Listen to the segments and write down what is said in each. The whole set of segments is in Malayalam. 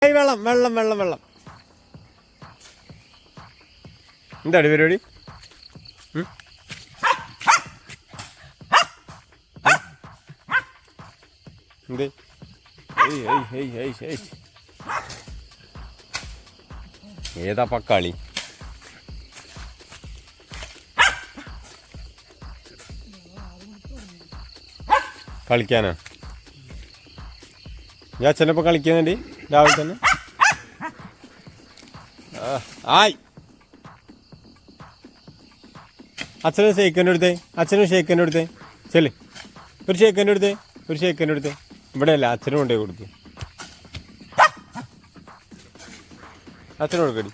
വെള്ളം വെള്ളം വെള്ളം വെള്ളം. എന്താണ് പരിപാടി? എന്ത് ഏതാ പക്കാളി? കളിക്കാനാ? ഞാൻ അച്ഛനൊപ്പം കളിക്കുന്നുണ്ട് രാവിലെ തന്നെ. ആയി അച്ഛനും ഷേക്കൻ്റെ അടുത്തേ, അച്ഛനും ഷേക്കൻ്റെ അടുത്തേ. ചെല്, ഒരു ഷേക്കൻ്റെ അടുത്തേ, ഒരു ഷേക്കൻ്റെ അടുത്തേ. ഇവിടെയല്ല, അച്ഛനും കൊണ്ടേ കൊടുത്തു. അച്ഛനും കൊടുക്കടി.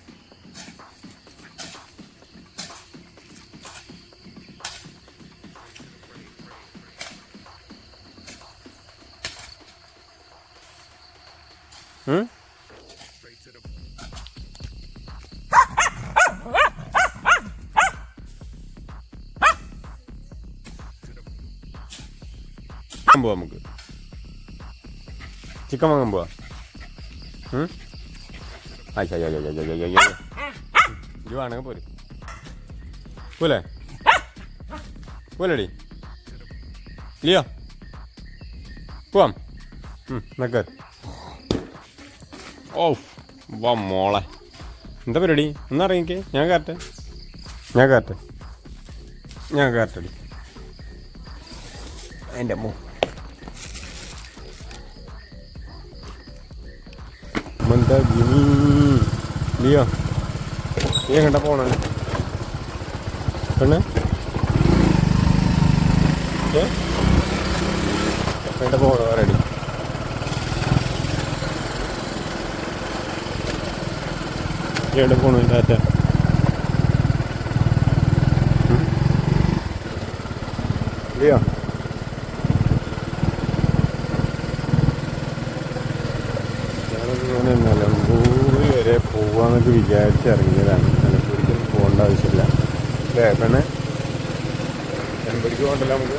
പോവാ, നമുക്ക് ചിക്കൻ വാങ്ങാൻ പോവാ. ഇത് വേണമെങ്കിൽ പോരെ, പോലെ പോലെടി ലിയോ, പോവാം. നക്കർ. ഓ വാ മോളെ, എന്താ പരിപാടി? ഒന്ന് ഇറങ്ങിക്കേ. ഞാൻ കയറട്ടെ, ഞാൻ കയറട്ടെ, ഞാൻ കയറട്ടടി. എൻ്റെ അമ്മോ, മന്ദാകിനി. ലിയോ, നീ എങ്ങോട്ടാ പോണേ പെണ്ണ്? എങ്ങോട്ടാ പോണോ? റെഡി. എവിടെ പോണു ടാറ്റ? ലിയോ, ഞാനിങ്ങനെ നിലമ്പൂർ വരെ പോവാന്നൊക്കെ വിചാരിച്ചിറങ്ങിയതാണ്. നിലമ്പൂരിക്ക് പോകേണ്ട ആവശ്യമില്ല അല്ലേ പെണ്ണെ? നിലമ്പൂരിക്ക് പോകണ്ടല്ലോ നമുക്ക്.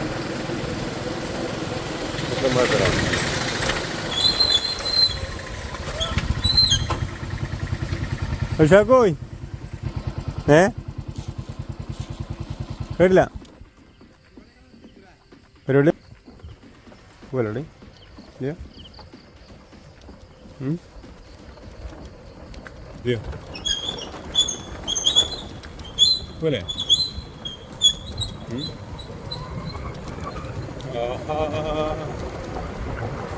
മാത്രമാണ് ഷാക്കോയ്. കേട്ടില്ല പരിപാടി പോലടി. പോലെ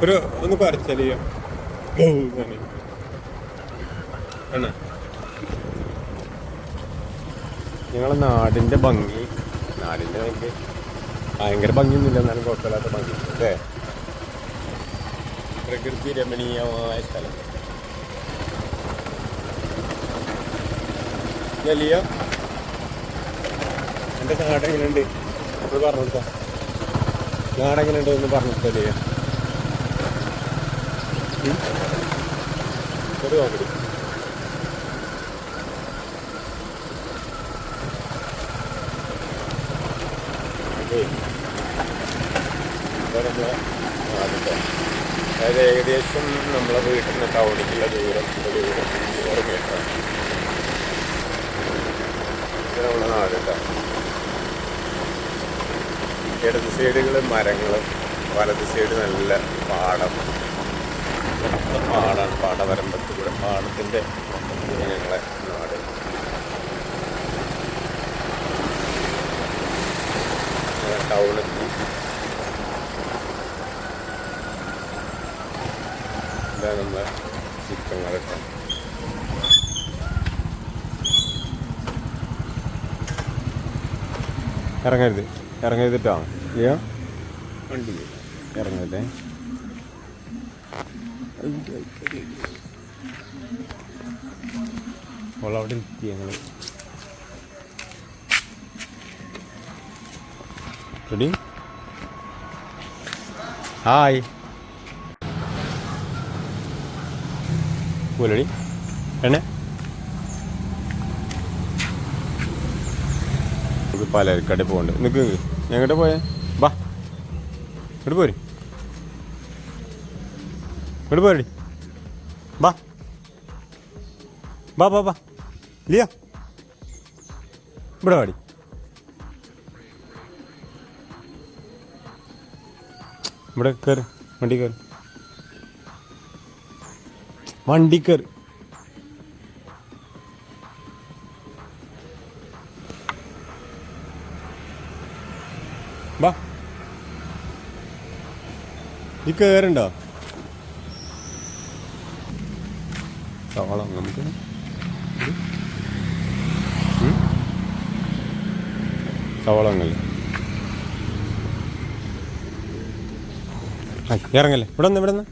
ഒരു ഒന്ന് പറിച്ചലിയോ ആണ് ഞങ്ങളെ നാടിൻ്റെ ഭംഗി. നാടിൻ്റെ ഭംഗി ഭയങ്കര ഭംഗിയൊന്നുമില്ല, എന്നാലും കുഴപ്പമില്ലാത്ത ഭംഗി അല്ലേ? പ്രകൃതി രമണീയമായ സ്ഥലം. ലിയോ, എൻ്റെ നാടെങ്ങനെയുണ്ട് നമ്മൾ പറഞ്ഞു കൊടുക്കാം. നാടെങ്ങനെയുണ്ട് എന്ന് പറഞ്ഞു കൊടുത്താൽ ലിയോ ഒരു നോക്കടി. നമ്മളെ നാടിൻ്റെ അതായത് ഏകദേശം നമ്മളെ വീട്ടിൽ നിന്ന് ടൗണിലുള്ള ദൂരം 100 മീറ്ററാണ്. ഇത് നമ്മളെ നാടുണ്ട്. ഇടത് സൈഡുകൾ മരങ്ങളും വലത് സൈഡ് നല്ല പാടം. പാടാണ്, പാടവരമ്പത്ത് കൂടെ പാടത്തിൻ്റെ ഞങ്ങളെ നാട്. ടൗണെത്തി. ഇതാ നമ്മളെ ചിക്കൻ കടക്ക. ഇറങ്ങരുത്, ഇറങ്ങരുതിട്ടോ ലിയോ, വണ്ടി ഇറങ്ങരുതേ. അവിടെ എത്തി ഞങ്ങൾ. റെഡി? ഹായ് പോലടി എണ്ണേ. നമുക്ക് പലചരക്കടയിൽ പോകണ്ട്. നിൽക്ക്, ഞങ്ങോട്ട് പോയേ ബാ, ഇങ്ങോട്ട് പോര്, ഇങ്ങോട്ട് പോരടി ബാ. ബാ ബാ ബാ ലിയ ഇവിടെ പാടി. ഇവിടെ കയറി വണ്ടി കയറി വണ്ടി കയറി. ബാ ഈ കയറുണ്ടോ? സവാള നമുക്ക് സവാളങ്ങല്ലേ ഇറങ്ങല്ലേ. ഇവിടെ നിന്ന് ഇവിടെ നിന്ന്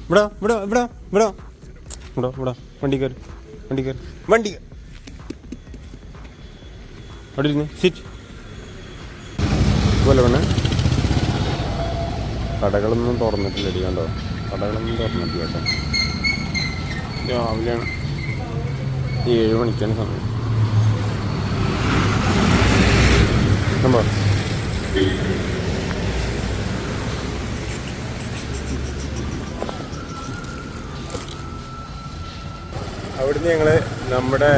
ഇവിടെ ഇവിടെ ഇവിടെ ഇവിടെ ഇവിടെ ഇവിടെ വണ്ടി കയറി വണ്ടി കയറി വണ്ടി അവിടെ ഇരുന്ന് സിറ്റ് പോലെ വേണേ. കടകളൊന്നും തുറന്നിട്ടില്ല അടി കണ്ടോ, കടകളൊന്നും തുറന്നിട്ടില്ല കേട്ടോ. രാവിലെയാണ് 7 മണിക്കാണ് സമയം. കണ്ടോ അവിടുന്ന് ഞങ്ങൾ നമ്മുടെ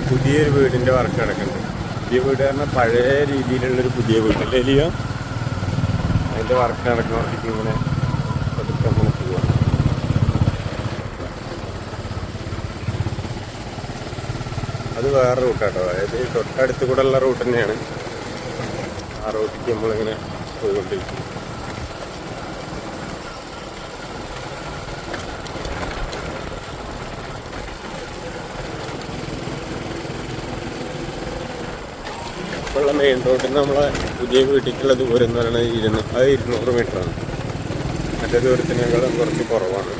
പുതിയൊരു വീടിൻ്റെ വർക്ക് നടക്കുന്നുണ്ട്. പുതിയ വീട് പറഞ്ഞാൽ പഴയ രീതിയിലുള്ളൊരു പുതിയ വീടല്ലേ ലിയോ, അതിൻ്റെ വർക്ക് നടക്കുന്നവർക്ക് ഇങ്ങനെ പതുക്കെ അങ്ങനെ പോവാം. അത് വേറെ റൂട്ടാട്ടോ, അതായത് തൊട്ടടുത്ത് കൂടെ ഉള്ള റൂട്ട് തന്നെയാണ്. ആ റൂട്ടിലേക്ക് നമ്മളിങ്ങനെ പോയിക്കൊണ്ടിരിക്കും. ഇപ്പോഴുള്ള മെയിൻ റോഡിൽ നിന്ന് നമ്മളെ പുതിയ വീട്ടിലേക്കുള്ള ദൂരം എന്ന് പറയുന്നത് 200 മീറ്ററാണ്. മറ്റേ ദൂരത്തിനേക്കാളും കുറച്ച് കുറവാണ്.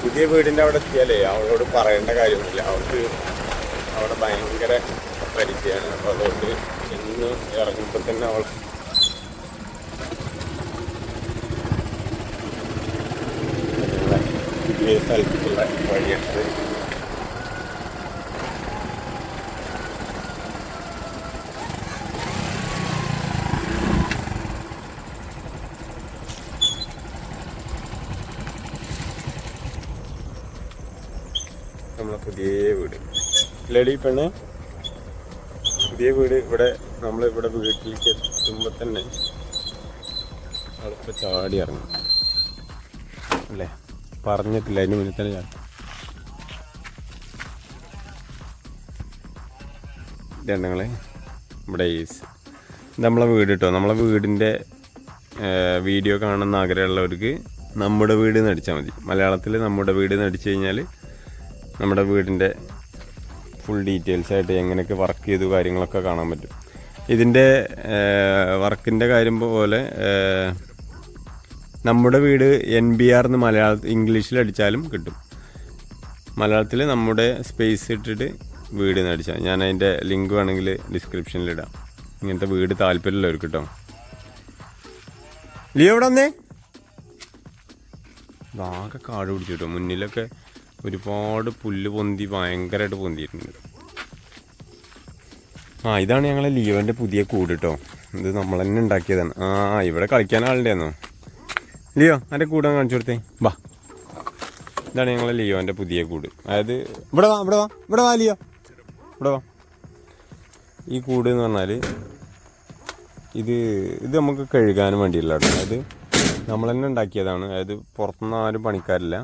പുതിയ വീടിൻ്റെ അവിടെ എത്തിയാലേ അവളോട് പറയേണ്ട കാര്യമൊന്നുമില്ല, അവൾക്ക് അവിടെ ഭയങ്കര പരിചയമാണ്. അപ്പോൾ അതുകൊണ്ട് ഇന്ന് ഇറങ്ങുമ്പോൾ തന്നെ അവൾ പുതിയ സ്ഥലത്തുള്ള വഴിയെടുത്ത് നമ്മളെ പുതിയ വീട് ലേഡി പെണ്ണ് പുതിയ വീട്. ഇവിടെ നമ്മളിവിടെ വീട്ടിലേക്ക് എത്തുമ്പോൾ തന്നെ അവളിപ്പോൾ ചാടി ഇറങ്ങും അല്ലേ, പറഞ്ഞിട്ടില്ല അതിന് മുന്നിൽ തന്നെ ചാടി. രണ്ടങ്ങളെ ഇവിടെ നമ്മളെ വീട് കേട്ടോ. നമ്മളെ വീടിൻ്റെ വീഡിയോ കാണുന്ന ആഗ്രഹമുള്ളവർക്ക് നമ്മുടെ വീട് എന്ന് അടിച്ചാൽ മതി. മലയാളത്തിൽ നമ്മുടെ വീട് എന്ന് അടിച്ചു കഴിഞ്ഞാൽ നമ്മുടെ വീടിൻ്റെ ഫുൾ ഡീറ്റെയിൽസ് ആയിട്ട് എങ്ങനെയൊക്കെ വർക്ക് ചെയ്തു കാര്യങ്ങളൊക്കെ കാണാൻ പറ്റും. ഇതിൻ്റെ വർക്കിൻ്റെ കാര്യം പോലെ നമ്മുടെ വീട് NBR എന്ന് ഇംഗ്ലീഷിൽ അടിച്ചാലും കിട്ടും. മലയാളത്തിൽ നമ്മുടെ സ്പേസ് ഇട്ടിട്ട് വീട് എന്ന് അടിച്ചാൽ ഞാൻ അതിൻ്റെ ലിങ്ക് വേണമെങ്കിൽ ഡിസ്ക്രിപ്ഷനിലിടാം. ഇങ്ങനത്തെ വീട് താല്പര്യമുള്ളവർക്ക് കേട്ടോ. ലിയോ ഇവിടെ വന്നേ. ആകെ കാട് പിടിച്ചു കേട്ടോ. മുന്നിലൊക്കെ ഒരുപാട് പുല്ല് പൊന്തി ഭയങ്കരമായിട്ട് പൊന്തിയിട്ടുണ്ട്. ഇതാണ് ഞങ്ങളെ ലിയോൻ്റെ പുതിയ കൂട് കേട്ടോ. ഇത് നമ്മൾ തന്നെ ഉണ്ടാക്കിയതാണ്. ഇവിടെ കളിക്കാൻ ആളുണ്ടായിരുന്നോ ലിയോ? അതിൻ്റെ കൂടെ കാണിച്ചു കൊടുത്തേ. വാ, ഇതാണ് ഞങ്ങളെ ലിയോൻ്റെ പുതിയ കൂട്. അതായത് ഇവിടെ വാ ഇവിടെ വാ ഇവിടെ വാ ലിയോ ഇവിടെ വാ. ഈ കൂട് എന്ന് പറഞ്ഞാൽ ഇത് നമുക്ക് കഴുകാനും വേണ്ടിയില്ല കേട്ടോ. അതായത് നമ്മൾ തന്നെ ഉണ്ടാക്കിയതാണ്. അതായത് പുറത്തുനിന്ന് ആരും പണിക്കാരില്ല.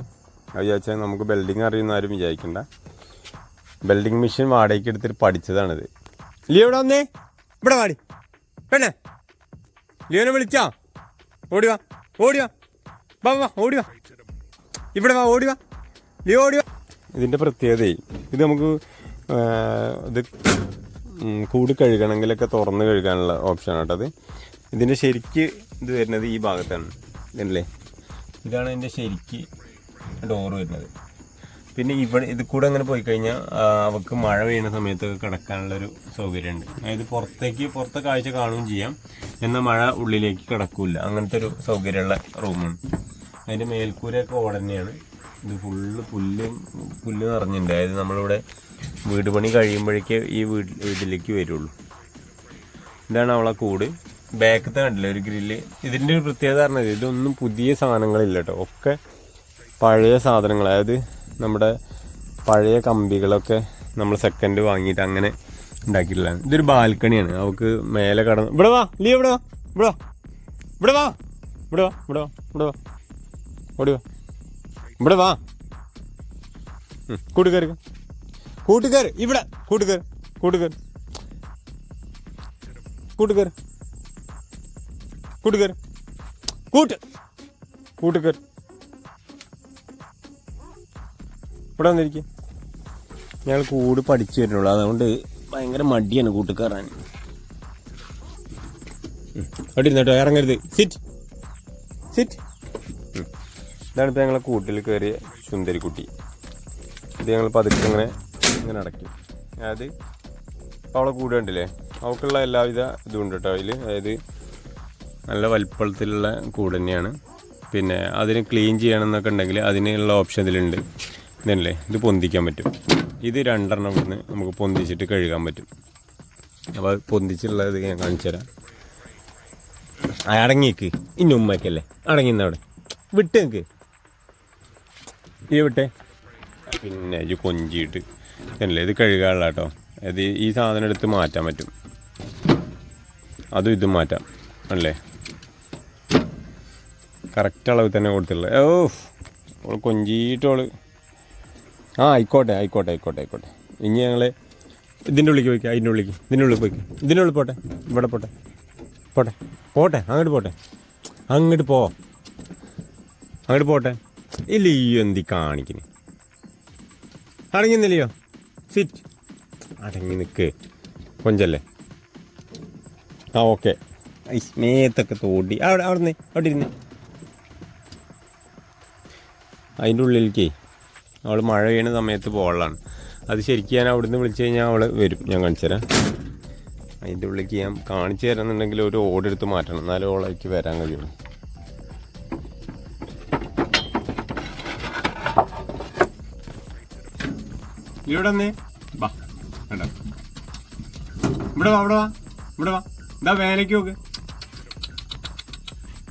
അത് വിചാരിച്ചാൽ നമുക്ക് ബിൽഡിങ് അറിയുന്ന ആരും വിചാരിക്കണ്ട. ബിൽഡിങ് മെഷീൻ വാടകയ്ക്ക് എടുത്തിട്ട് പഠിച്ചതാണിത്. ലിയോ ഇവിടെ വന്നേ. ഇവിടെ വാടി പെണ്ണേ. ലിയോനെ വിളിച്ചാ? ഓടിവാ ഓടിവാ വാ വാ ഓടിവാ ഇവിടെ വാ ഓടിവാ ലിയോ ഓടിവാ. ഇതിൻ്റെ പ്രത്യേകതയെ ഇത് നമുക്ക് ഇത് കൂട് കഴുകണമെങ്കിലൊക്കെ തുറന്ന് കഴുകാനുള്ള ഓപ്ഷനാണ് കേട്ടോ. അത് ഇതിൻ്റെ ശരിക്ക് ഇത് വരുന്നത് ഈ ഭാഗത്താണ്. ഇതല്ലേ, ഇതാണ് ഇതിൻ്റെ ശരിക്ക് ഡോറ് വരുന്നത്. പിന്നെ ഇവിടെ ഇത് കൂടെ അങ്ങനെ പോയി കഴിഞ്ഞാൽ അവർക്ക് മഴ പെയ്യുന്ന സമയത്തൊക്കെ കിടക്കാനുള്ളൊരു സൗകര്യമുണ്ട്. അതായത് പുറത്തെ കാഴ്ച കാണുകയും ചെയ്യാം, എന്നാൽ മഴ ഉള്ളിലേക്ക് കിടക്കില്ല. അങ്ങനത്തെ ഒരു സൗകര്യമുള്ള റൂമാണ്. അതിൻ്റെ മേൽക്കൂരയൊക്കെ ഓട് തന്നെയാണ്. ഇത് ഫുള്ള് പുല്ല് നിറഞ്ഞിട്ടുണ്ട്. അതായത് നമ്മളിവിടെ വീട് പണി കഴിയുമ്പോഴേക്കേ ഈ ഇതിലേക്ക് വരുള്ളൂ. ഇതാണ് അവളെ കൂട്. ബാക്കത്തെ കണ്ടില്ലേ ഒരു ഗ്രില്ല്. ഇതിൻ്റെ ഒരു പ്രത്യേകത പറഞ്ഞത് ഇതൊന്നും പുതിയ സാധനങ്ങളില്ല കേട്ടോ, ഒക്കെ പഴയ സാധനങ്ങൾ. അതായത് നമ്മുടെ പഴയ കമ്പികളൊക്കെ നമ്മൾ സെക്കൻഡ് വാങ്ങിയിട്ട് അങ്ങനെ ഉണ്ടാക്കിയിട്ടുള്ളതാണ്. ഇതൊരു ബാൽക്കണിയാണ്. അവൾക്ക് മേലെ കടന്ന് ഇവിടെ വാ ലീ, ഇവിടെ വാ, ഇവിടെ വാ, ഇവിടെ വാ, ഇവിടെ വാ, ഇവിടെ വാ, ഇവിടെ വാ, ഓടി വാ, ഇവിടെ വാ, കൂട്ടുകാർ കൂട്ടുകാർ ഇവിടെ കൂട്ടുകാർ കൂട്ടുകാർ കൂട്ടുകാർ കൂട്ടുകാർ കൂട്ടുകാർ ഇവിടെ വന്നിരിക്കും. ഞങ്ങൾ കൂട് പഠിച്ചു വരുന്നുള്ളൂ, അതുകൊണ്ട് ഭയങ്കര മടിയാണ് കൂട്ടുകാരാൻ. അവിടെ ഇരുന്നോട്ടോ, ഇറങ്ങരുത്, സിറ്റ് സിറ്റ്. ഇതാണ് ഇപ്പോൾ ഞങ്ങളെ കൂട്ടിൽ കയറിയ സുന്ദരിക്കുട്ടി. ഇത് ഞങ്ങൾ പതുക്കെ ഇങ്ങനെ അടയ്ക്കും. അതായത് അവളെ കൂട് കണ്ടില്ലേ, അവൾക്കുള്ള എല്ലാവിധ ഇതും ഉണ്ട് കേട്ടോ അതിൽ. അതായത് നല്ല വലിപ്പത്തിലുള്ള കൂട് തന്നെയാണ്. പിന്നെ അതിന് ക്ലീൻ ചെയ്യണമെന്നൊക്കെ ഉണ്ടെങ്കിൽ അതിനുള്ള ഓപ്ഷൻ ഇതിലുണ്ട്. ഇതല്ലേ, ഇത് പൊന്തിക്കാൻ പറ്റും. ഇത് 2 എണ്ണം ഇവിടുന്ന് നമുക്ക് പൊന്തിച്ചിട്ട് കഴുകാൻ പറ്റും. അപ്പോൾ അത് പൊന്തിച്ചുള്ളത് ഞാൻ കാണിച്ചു തരാം. അടങ്ങിക്ക് ഇന്ന ഉമ്മയ്ക്കല്ലേ അടങ്ങിന്ന് അവിടെ വിട്ട് നിൽക്ക്, ഈ വിട്ടേ. പിന്നെ ഇത് കൊഞ്ചിയിട്ട് അല്ലേ, ഇത് കഴുകാനുള്ള കേട്ടോ. അത് ഈ സാധനം എടുത്ത് മാറ്റാൻ പറ്റും, അതും ഇതും മാറ്റാം അല്ലേ. കറക്റ്റ് അളവ് തന്നെ കൊടുത്തിട്ടുള്ളത്. ഓൾ കൊഞ്ചിയിട്ടോള് ആയിക്കോട്ടെ ആയിക്കോട്ടെ ആയിക്കോട്ടെ ആയിക്കോട്ടെ. ഇനി ഞങ്ങൾ ഇതിൻ്റെ ഉള്ളിലേക്ക് പോയിക്കാം, അതിൻ്റെ ഉള്ളിലേക്ക്, ഇതിൻ്റെ ഉള്ളിൽ പോയിക്കാം, ഇതിൻ്റെ ഉള്ളിൽ പോട്ടെ, ഇവിടെ പോട്ടെ പോട്ടെ പോട്ടെ, അങ്ങോട്ട് പോട്ടെ, അങ്ങോട്ട് അങ്ങോട്ട് പോട്ടെ. ഇല്ല ഈ എന്തി കാണിക്കുന്നു, അടങ്ങിന്നില്ലയോ, സിറ്റ്, അടങ്ങി നിൽക്ക്, കൊഞ്ചല്ലേ. ഓക്കെ. മേത്തൊക്കെ തോണ്ടി അവിടെ ഇരുന്ന്. അതിൻ്റെ ഉള്ളിലേക്ക് അവൾ മഴ പെയ്യുന്ന സമയത്ത് പോകലാണ്. അത് ശരിക്കും ഞാൻ അവിടുന്ന് വിളിച്ചു കഴിഞ്ഞാൽ അവൾ വരും. ഞാൻ കാണിച്ചു തരാം. അതിൻ്റെ ഉള്ളിലേക്ക് ഞാൻ കാണിച്ചു തരാമെന്നുണ്ടെങ്കിൽ ഒരു ഓടെടുത്ത് മാറ്റണം, എന്നാലും അവളേക്ക് വരാൻ കഴിയുള്ളൂ. ഇവിടെ വന്നേ, വാ, വേണ്ട, ഇവിടെ വാ, ഇവിടെ വാ, ഇവിടെ വാ. ഇതാ വേലയ്ക്ക് നോക്ക്,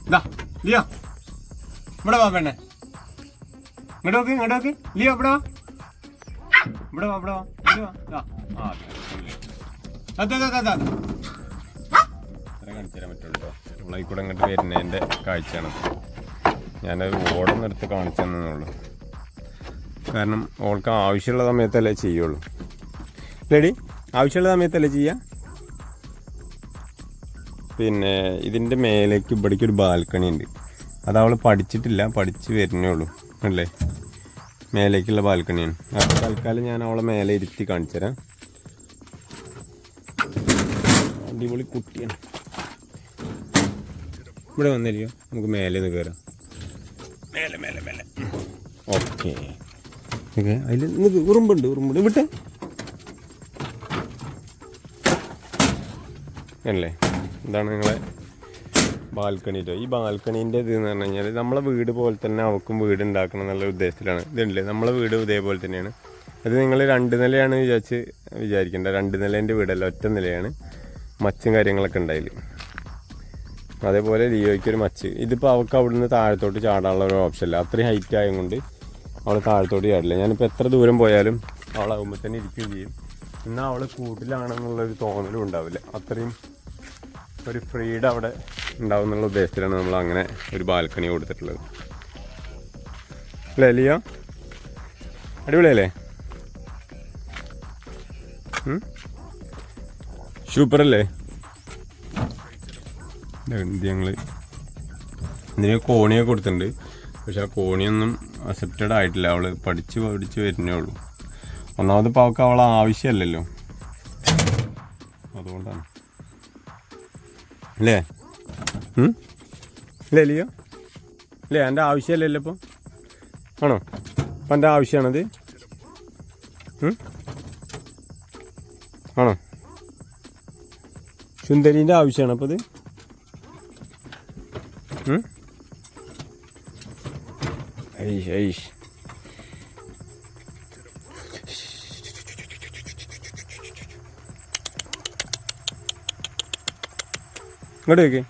ഇതാ ലിയോ, ഇവിടെ വാ പെണ്ണെ, ഇങ്ങോട്ട് നോക്ക്, ഇങ്ങോട്ട് നോക്ക് ലിയോ, ഇവിടെ വാ, ഇവിടെ വാ, ഇവിടെ വാ, ഇവിടെ വാ. അതെ കാണിച്ചു തരാൻ പറ്റുള്ളൂ കേട്ടോ. നമ്മളായിക്കൂടെ അങ്ങോട്ട് വരുന്നതിൻ്റെ കാഴ്ചയാണ്. ഞാനത് ഓടൊന്നെടുത്ത് കാണിച്ചു തന്നുള്ളൂ. കാരണം ഓൾക്ക് ആവശ്യമുള്ള സമയത്തല്ലേ ചെയ്യുള്ളൂ. റെഡി, ആവശ്യമുള്ള സമയത്തല്ലേ ചെയ്യുക. പിന്നെ ഇതിൻ്റെ മേലേക്ക് ഇവിടേക്കൊരു ബാൽക്കണി ഉണ്ട്. അത് അവൾ പഠിച്ചിട്ടില്ല, പഠിച്ച് വരുന്നേ ഉള്ളൂ അല്ലേ. മേലേക്കുള്ള ബാൽക്കണിയാണ്. അപ്പോൾ തൽക്കാലം ഞാൻ അവളെ മേലെ ഇരുത്തി കാണിച്ചു തരാം. അടിപൊളി കുട്ടിയാണ്. ഇവിടെ വന്നിരിക്കും, നമുക്ക് മേലെ നിന്ന് കയറാം. മേലെ മേലെ മേലെ. Okay okay. അതിൽ നിങ്ങൾക്ക് ഉറുമ്പുണ്ട് വിട്ടെ അല്ലേ. ഇതാണ് നിങ്ങളെ ബാൽക്കണി. ഈ ബാൽക്കണീൻ്റെ ഇത് എന്ന് പറഞ്ഞു കഴിഞ്ഞാൽ നമ്മളെ വീട് പോലെ തന്നെ അവൾക്കും വീട് ഉണ്ടാക്കണം എന്നുള്ള ഉദ്ദേശത്തിലാണ്. ഇതുണ്ടല്ലേ, നമ്മളെ വീട് ഇതേപോലെ തന്നെയാണ്. അത് നിങ്ങൾ 2 നിലയാണ് വിചാരിക്കേണ്ട. 2 നിലേൻ്റെ വീടല്ല, ഒറ്റ നിലയാണ്. മച്ചും കാര്യങ്ങളൊക്കെ ഉണ്ടായില്ല. അതേപോലെ ലിയോയ്ക്കൊരു മച്ച്. ഇതിപ്പോൾ അവൾക്ക് അവിടുന്ന് താഴത്തോട്ട് ചാടാനുള്ള ഒരു ഓപ്ഷൻ ഇല്ല. അത്രയും ഹൈറ്റ് ആയതുകൊണ്ട് അവൾ താഴത്തോട്ട് ചാടില്ല. ഞാനിപ്പോൾ എത്ര ദൂരം പോയാലും അവളാകുമ്പോൾ തന്നെ ഇരിക്കുകയും ചെയ്യും. എന്നാൽ അവൾ കൂട്ടിലാണെന്നുള്ളൊരു തോന്നലും ഉണ്ടാവില്ല. അത്രയും ഒരു ഫ്രീഡം അവിടെ ഉണ്ടാവും എന്നുള്ള ഉദ്ദേശത്തിലാണ് നമ്മൾ അങ്ങനെ ഒരു ബാൽക്കണി കൊടുത്തിട്ടുള്ളത്. അല്ലേ ലിയോ, അടിപൊളിയല്ലേ, സൂപ്പറല്ലേ. ഞങ്ങൾ ഇതിന് കോണിയൊക്കെ കൊടുത്തിട്ടുണ്ട്. പക്ഷെ ആ കോണിയൊന്നും അക്സെപ്റ്റഡ് ആയിട്ടില്ല. അവൾ പഠിച്ച് വരുന്നേ ഉള്ളൂ. ഒന്നാമത് ഇപ്പോൾ അവൾക്ക് അവളെ ആവശ്യമല്ലല്ലോ, അതുകൊണ്ടാണ് അല്ലേ. അല്ലേ ലിയോ, അല്ലേ എൻ്റെ ആവശ്യമല്ലല്ലോ ഇപ്പോൾ, ആണോ? അപ്പം എൻ്റെ ആവശ്യമാണത്, ആണോ? സുന്ദരീൻ്റെ ആവശ്യമാണ് അപ്പോൾ ഇത്. ഐഷ് ഇങ്ങോട്ട് വെക്കേ